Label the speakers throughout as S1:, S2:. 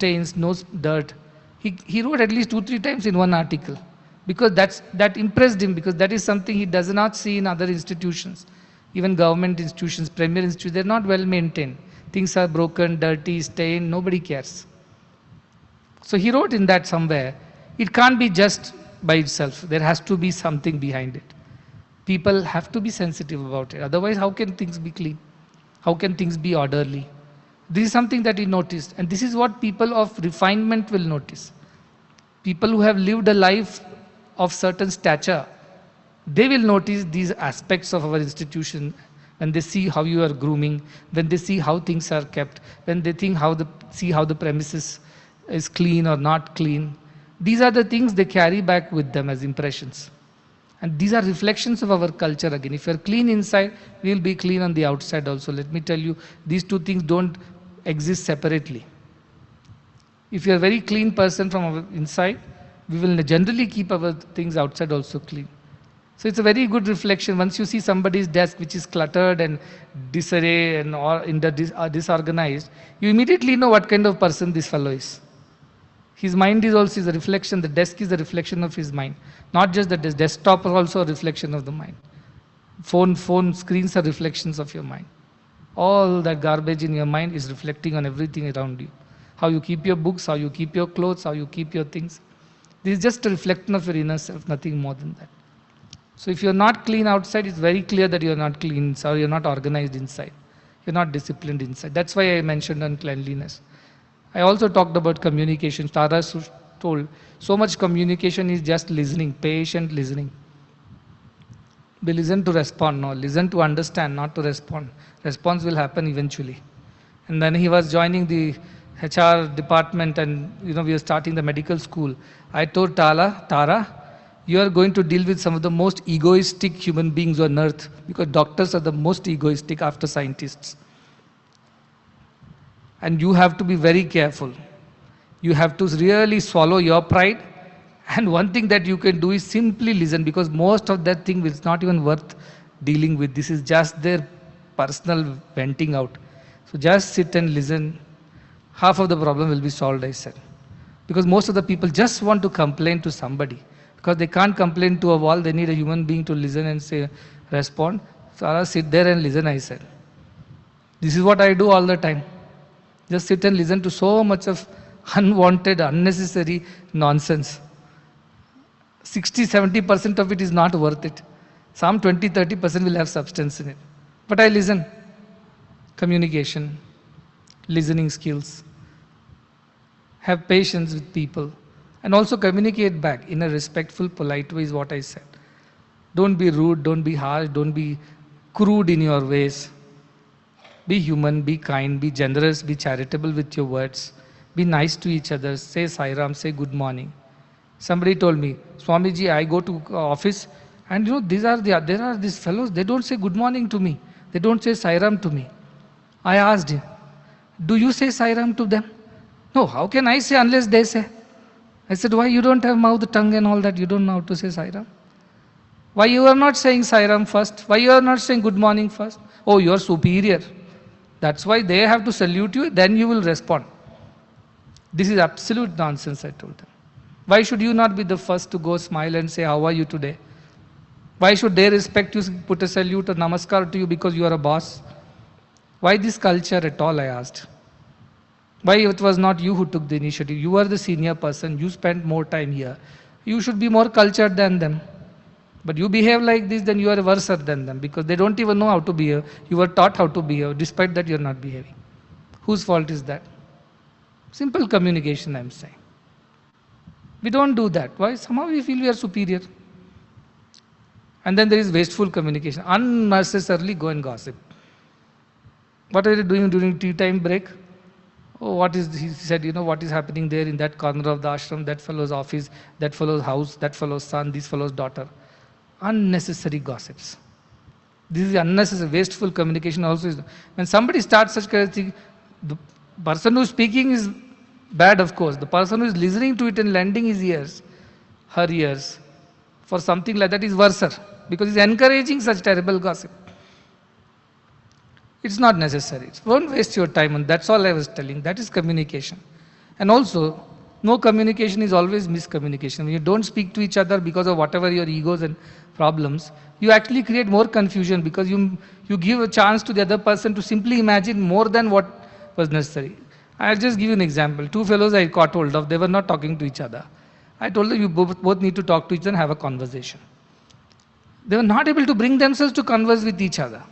S1: stains, no dirt. He wrote at least 2, 3 times in one article because that impressed him, because that is something he does not see in other institutions. Even government institutions, premier institutions, they're not well maintained. Things are broken, dirty, stained, nobody cares. So he wrote in that somewhere, it can't be just by itself. There has to be something behind it. People have to be sensitive about it. Otherwise, how can things be clean? How can things be orderly? This is something that he noticed. And this is what people of refinement will notice. People who have lived a life of certain stature, they will notice these aspects of our institution when they see how you are grooming, when they see how things are kept, when they see how the premises is clean or not clean. These are the things they carry back with them as impressions. And these are reflections of our culture again. If you are clean inside, we will be clean on the outside also. Let me tell you, these two things don't exist separately. If you are a very clean person from our inside, we will generally keep our things outside also clean. So it's a very good reflection. Once you see somebody's desk which is cluttered and disarray and disorganized, you immediately know what kind of person this fellow is. His mind is also a reflection, the desk is a reflection of his mind. Not just the desktop is also a reflection of the mind. Phone screens are reflections of your mind. All that garbage in your mind is reflecting on everything around you. How you keep your books, how you keep your clothes, how you keep your things. This is just a reflection of your inner self, nothing more than that. So if you're not clean outside, it's very clear that you're not clean inside, or you're not organized inside. You're not disciplined inside. That's why I mentioned on cleanliness. I also talked about communication. Tara told, so much communication is just listening, patient listening. We listen to respond, no, listen to understand, not to respond. Response will happen eventually. And then he was joining the HR department, and we were starting the medical school. I told Tara, you are going to deal with some of the most egoistic human beings on earth, because doctors are the most egoistic after scientists. And you have to be very careful. You have to really swallow your pride. And one thing that you can do is simply listen, because most of that thing is not even worth dealing with. This is just their personal venting out. So just sit and listen. Half of the problem will be solved, I said. Because most of the people just want to complain to somebody. Because they can't complain to a wall, they need a human being to listen and say, respond. So I'll sit there and listen, I said. This is what I do all the time. Just sit and listen to so much of unwanted, unnecessary nonsense. 60-70% of it is not worth it. Some 20-30% will have substance in it. But I listen. Communication, listening skills. Have patience with people. And also communicate back in a respectful, polite way is what I said. Don't be rude, don't be harsh, don't be crude in your ways. Be human, be kind, be generous, be charitable with your words. Be nice to each other. Say Sai Ram, say good morning. Somebody told me, Swamiji, I go to office, and there are these fellows, they don't say good morning to me. They don't say Sai Ram to me. I asked him, do you say Sai Ram to them? No, how can I say unless they say? I said, why you don't have mouth, tongue and all that? You don't know how to say Sai Ram? Why you are not saying Sai Ram first? Why you are not saying good morning first? Oh, you are superior. That's why they have to salute you, then you will respond. This is absolute nonsense, I told them. Why should you not be the first to go smile and say, how are you today? Why should they respect you, put a salute or namaskar to you because you are a boss? Why this culture at all, I asked. Why it was not you who took the initiative? You are the senior person, you spent more time here. You should be more cultured than them. But you behave like this, then you are worse than them, because they don't even know how to behave. You were taught how to behave, despite that you are not behaving. Whose fault is that? Simple communication, I am saying. We don't do that. Why? Somehow we feel we are superior. And then there is wasteful communication. Unnecessarily go and gossip. What are you doing during tea time break? Oh, he said, what is happening there in that corner of the ashram, that fellow's office, that fellow's house, that fellow's son, this fellow's daughter. Unnecessary gossips. This is unnecessary, wasteful communication also. When somebody starts such kind of thing, the person who is speaking is bad, of course. The person who is listening to it and lending his ears, her ears, for something like that is worse, because he's encouraging such terrible gossip. It's not necessary. Don't waste your time, and that's all I was telling. That is communication. And also, no communication is always miscommunication. When you don't speak to each other because of whatever your egos and problems, you actually create more confusion because you give a chance to the other person to simply imagine more than what was necessary. I'll just give you an example. Two fellows I caught hold of, they were not talking to each other. I told them, you both need to talk to each other and have a conversation. They were not able to bring themselves to converse with each other.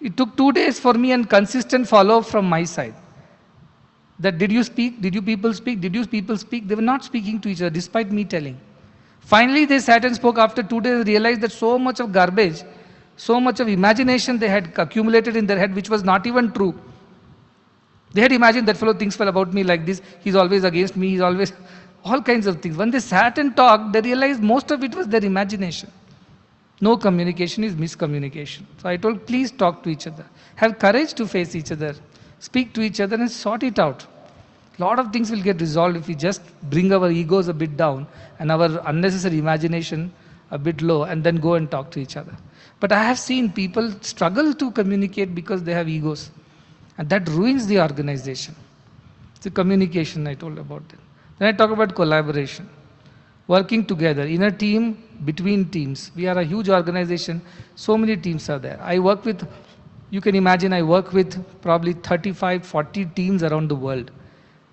S1: It took 2 days for me and consistent follow-up from my side. That did you speak? Did you people speak? Did you people speak? They were not speaking to each other despite me telling. Finally, they sat and spoke after 2 days, realized that so much of garbage, so much of imagination they had accumulated in their head, which was not even true. They had imagined that fellow thinks well about me like this, he's always against me, he's always, all kinds of things. When they sat and talked, they realized most of it was their imagination. No communication is miscommunication. So I told, please talk to each other. Have courage to face each other. Speak to each other and sort it out. A lot of things will get resolved if we just bring our egos a bit down and our unnecessary imagination a bit low and then go and talk to each other. But I have seen people struggle to communicate because they have egos. And that ruins the organization. It's the communication I told about it. Then I talk about collaboration. Working together in a team, between teams. We are a huge organization. So many teams are there. I work with, you can imagine, I work with probably 35, 40 teams around the world.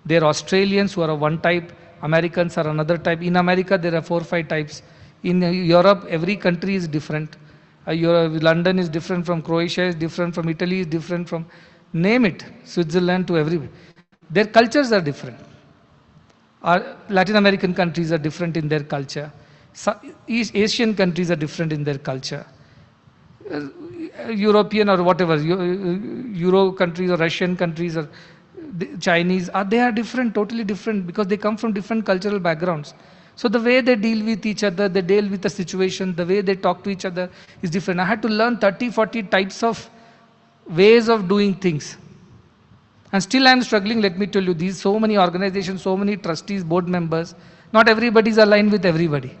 S1: There are Australians who are of one type, Americans are another type. In America, there are 4 or 5 types. In Europe, every country is different. London is different from Croatia, is different from Italy, is different from, name it, Switzerland to everywhere. Their cultures are different. Our Latin American countries are different in their culture. East Asian countries are different in their culture. European or whatever, Euro countries or Russian countries or Chinese, they are different, totally different because they come from different cultural backgrounds. So the way they deal with each other, they deal with the situation, the way they talk to each other is different. I had to learn 30, 40 types of ways of doing things. And still I am struggling, let me tell you, these so many organizations, so many trustees, board members, not everybody is aligned with everybody.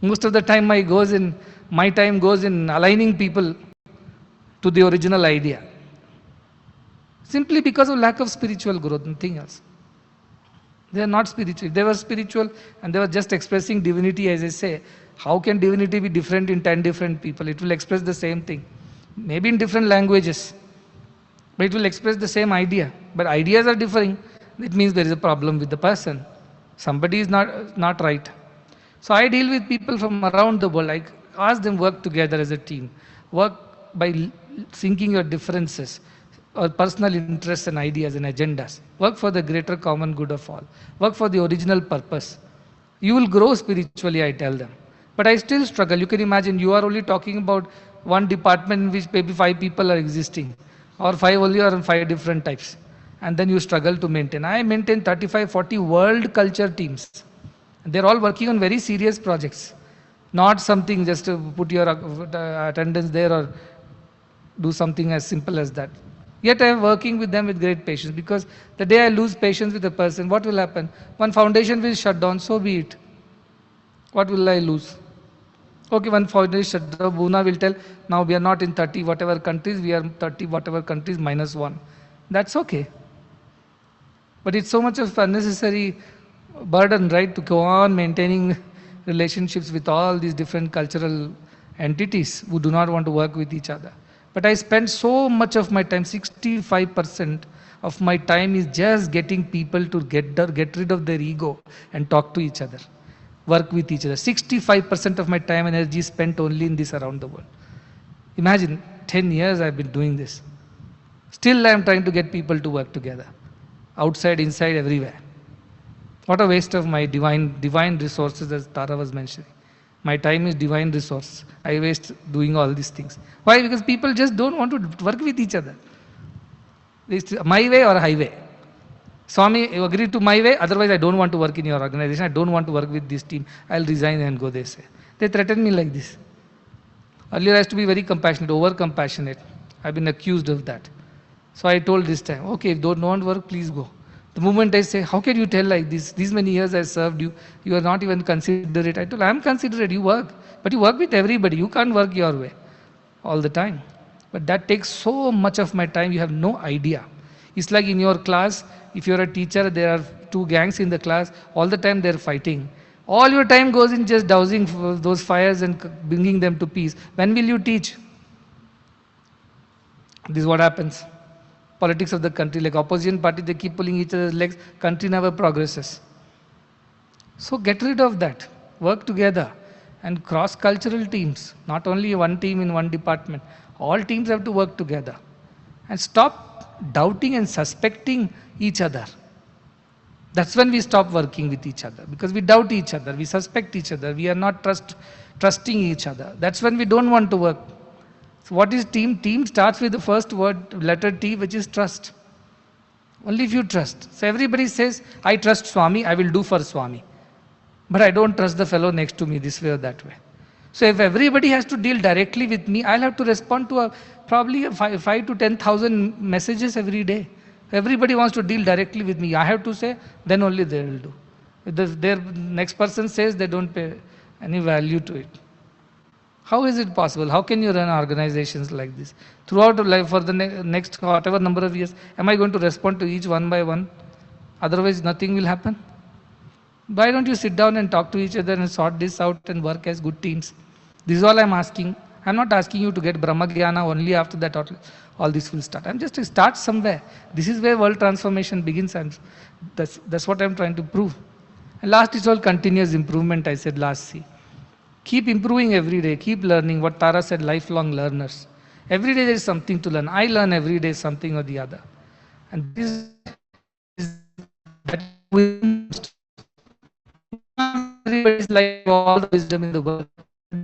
S1: Most of the time my time goes in aligning people to the original idea. Simply because of lack of spiritual growth, nothing else. They are not spiritual. If they were spiritual and they were just expressing divinity, as I say, how can divinity be different in 10 different people? It will express the same thing. Maybe in different languages. But it will express the same idea. But ideas are differing. It means there is a problem with the person. Somebody is not right. So I deal with people from around the world. I ask them work together as a team. Work by syncing your differences or personal interests and ideas and agendas. Work for the greater common good of all. Work for the original purpose. You will grow spiritually, I tell them. But I still struggle. You can imagine you are only talking about one department in which maybe 5 people are existing. Or 5 only or 5 different types. And then you struggle to maintain. I maintain 35, 40 world culture teams. They're all working on very serious projects. Not something just to put your attendance there or do something as simple as that. Yet I am working with them with great patience because the day I lose patience with a person, what will happen? One foundation will shut down, so be it. What will I lose? Okay, one foundation shut down, Buna will tell, now we are not in 30 whatever countries, we are 30 whatever countries minus 1. That's okay. But it's so much of unnecessary burden, right, to go on maintaining relationships with all these different cultural entities who do not want to work with each other. But I spend so much of my time, 65% of my time is just getting people to get rid of their ego and talk to each other, work with each other. 65% of my time and energy is spent only in this around the world. Imagine, 10 years I've been doing this. Still I'm trying to get people to work together, outside, inside, everywhere. What a waste of my divine resources, as Tara was mentioning. My time is divine resource. I waste doing all these things. Why? Because people just don't want to work with each other. It's my way or highway. Swami, you agree to my way, otherwise I don't want to work in your organization, I don't want to work with this team, I'll resign and go, they say. They threaten me like this. Earlier I used to be very compassionate, over compassionate. I've been accused of that. So I told this time, okay, if don't want work, please go. The moment I say, how can you tell like this? These many years I served you, you are not even considerate. I told, I am considerate, you work. But you work with everybody, you can't work your way all the time. But that takes so much of my time, you have no idea. It's like in your class, if you're a teacher, there are two gangs in the class, all the time they're fighting. All your time goes in just dousing those fires and bringing them to peace. When will you teach? This is what happens. Politics of the country, like opposition party, they keep pulling each other's legs, country never progresses. So get rid of that. Work together. And cross-cultural teams, not only one team in one department. All teams have to work together. And stop doubting and suspecting each other. That's when we stop working with each other. Because we doubt each other, we suspect each other, we are not trusting each other. That's when we don't want to work. So what is team? Team starts with the first word, letter T, which is trust. Only if you trust. So everybody says, I trust Swami, I will do for Swami. But I don't trust the fellow next to me this way or that way. So if everybody has to deal directly with me, I'll have to respond to probably 5 to 10,000 messages every day. If everybody wants to deal directly with me, I have to say, then only they will do. If their next person says, they don't pay any value to it. How is it possible? How can you run organizations like this? Throughout life, for the next whatever number of years, am I going to respond to each one by one? Otherwise, nothing will happen. Why don't you sit down and talk to each other and sort this out and work as good teams? This is all I'm asking. I'm not asking you to get Brahma Jnana only after that all this will start. I'm just to start somewhere. This is where world transformation begins, and that's what I'm trying to prove. And last is all continuous improvement, I said last C. Keep improving every day, keep learning. What Tara said, lifelong learners. Every day there is something to learn. I learn every day something or the other. And this is that everybody is like all the wisdom in the world.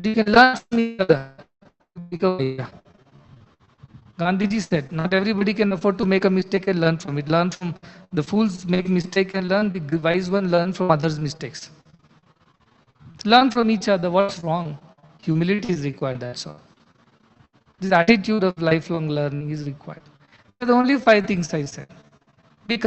S1: You can learn from each other. Gandhiji said, not everybody can afford to make a mistake and learn from it. Learn from the fools make mistake and learn. The wise one learn from others' mistakes. Learn from each other. What's wrong? Humility is required. That's all. This attitude of lifelong learning is required. There are only 5 things I said. Be